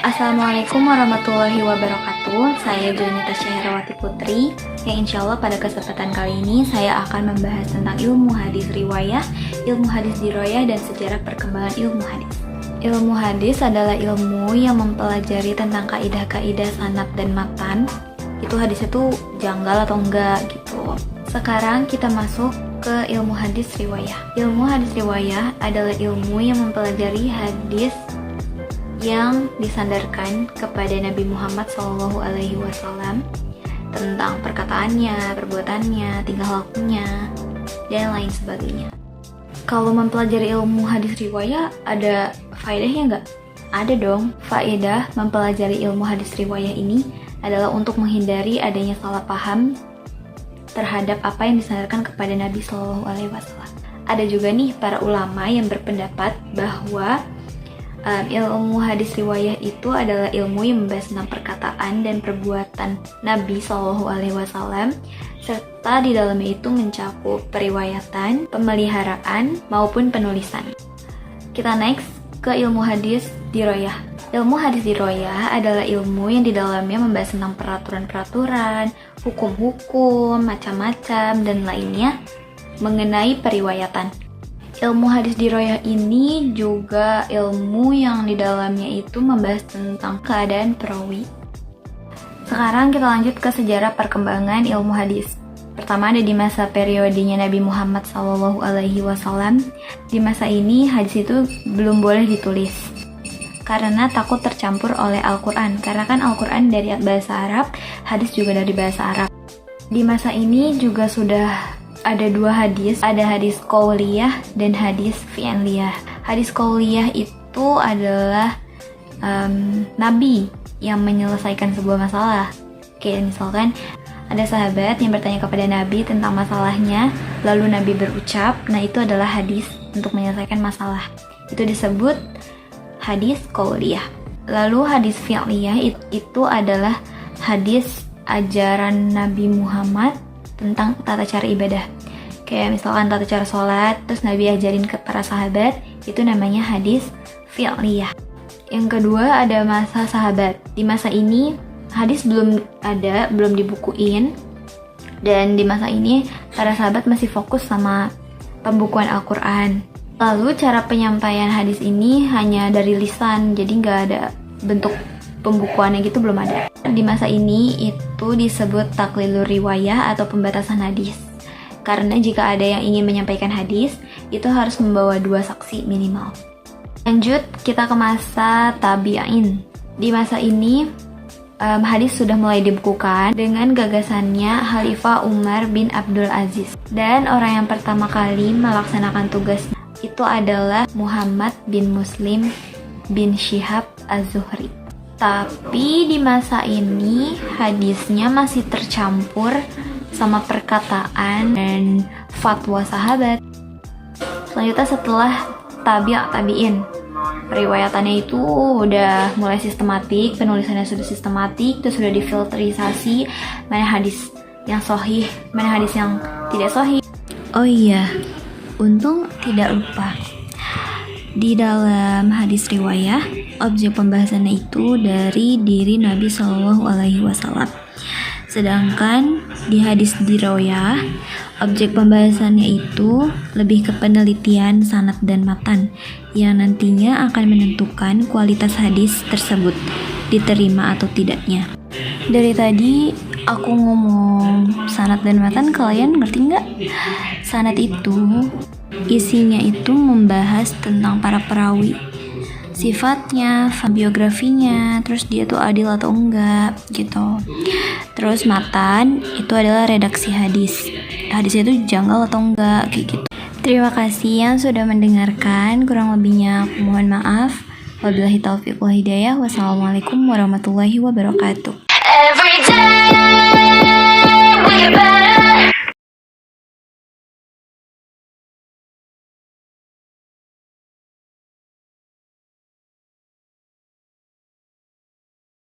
Assalamualaikum warahmatullahi wabarakatuh. Saya Junita Syahrawati Putri, yang insya Allah pada kesempatan kali ini saya akan membahas tentang ilmu hadis riwayah, ilmu hadis diroyah, dan sejarah perkembangan ilmu hadis. Ilmu hadis adalah ilmu yang mempelajari tentang kaidah-kaidah sanad dan matan. Itu hadis itu janggal atau enggak gitu. Sekarang kita masuk ke ilmu hadis riwayah. Ilmu hadis riwayah adalah ilmu yang mempelajari hadis yang disandarkan kepada Nabi Muhammad SAW tentang perkataannya, perbuatannya, tingkah lakunya, dan lain sebagainya. Kalau mempelajari ilmu hadis riwayah ada faedahnya nggak? Ada dong. Faedah mempelajari ilmu hadis riwayah ini adalah untuk menghindari adanya salah paham terhadap apa yang disandarkan kepada Nabi SAW. Ada juga nih para ulama yang berpendapat bahwa ilmu hadis riwayah itu adalah ilmu yang membahas tentang perkataan dan perbuatan Nabi SAW, serta di dalamnya itu mencakup periwayatan, pemeliharaan, maupun penulisan. Kita next ke ilmu hadis diroyah. Ilmu hadis diroyah adalah ilmu yang di dalamnya membahas tentang peraturan-peraturan, hukum-hukum, macam-macam, dan lainnya mengenai periwayatan. Ilmu hadis diroyah ini juga ilmu yang di dalamnya itu membahas tentang keadaan perawi. Sekarang kita lanjut ke sejarah perkembangan ilmu hadis. Pertama ada di masa periodenya Nabi Muhammad SAW. Di masa ini hadis itu belum boleh ditulis karena takut tercampur oleh Al-Quran. Karena kan Al-Quran dari bahasa Arab, hadis juga dari bahasa Arab. Di masa ini juga sudah ada dua hadis, ada hadis qauliyah dan hadis fi'liyah. Hadis qauliyah itu adalah Nabi yang menyelesaikan sebuah masalah. Kayak misalkan ada sahabat yang bertanya kepada Nabi tentang masalahnya, lalu Nabi berucap, nah itu adalah hadis untuk menyelesaikan masalah. Itu disebut hadis qauliyah. Lalu hadis fi'liyah itu adalah hadis ajaran Nabi Muhammad tentang tata cara ibadah. Kayak misalkan tata cara sholat, terus Nabi ajarin ke para sahabat, itu namanya hadis fi'liyah. Yang kedua ada masa sahabat. Di masa ini hadis belum ada, belum dibukuin, dan di masa ini para sahabat masih fokus sama pembukuan Al-Quran. Lalu cara penyampaian hadis ini hanya dari lisan, jadi nggak ada bentuk pembukuannya gitu, belum ada. Di masa ini itu disebut taklilur riwayah atau pembatasan hadis. Karena jika ada yang ingin menyampaikan hadis, itu harus membawa 2 saksi minimal. Lanjut, kita ke masa tabi'in. Di masa ini, hadis sudah mulai dibukukan dengan gagasannya Khalifah Umar bin Abdul Aziz. Dan orang yang pertama kali melaksanakan tugas itu adalah Muhammad bin Muslim bin Syihab Az-Zuhri. Tapi di masa ini hadisnya masih tercampur sama perkataan dan fatwa sahabat. Selanjutnya setelah tabi'in, periwayatannya itu udah mulai sistematik, penulisannya sudah sistematik, itu sudah difilterisasi mana hadis yang sahih, mana hadis yang tidak sahih. Oh iya, untung tidak lupa. Di dalam hadis riwayah, objek pembahasannya itu dari diri Nabi SAW. Sedangkan di hadis diroyah, objek pembahasannya itu lebih ke penelitian sanad dan matan yang nantinya akan menentukan kualitas hadis tersebut diterima atau tidaknya. Dari tadi aku ngomong sanad dan matan, kalian ngerti nggak? Sanad itu isinya itu membahas tentang para perawi, sifatnya, biografinya, terus dia tuh adil atau enggak gitu. Terus matan itu adalah redaksi hadis, hadisnya itu janggal atau enggak kayak gitu. Terima kasih yang sudah mendengarkan, kurang lebihnya aku mohon maaf. Wabillahi taufiq wal hidayah. Wassalamualaikum warahmatullahi wabarakatuh.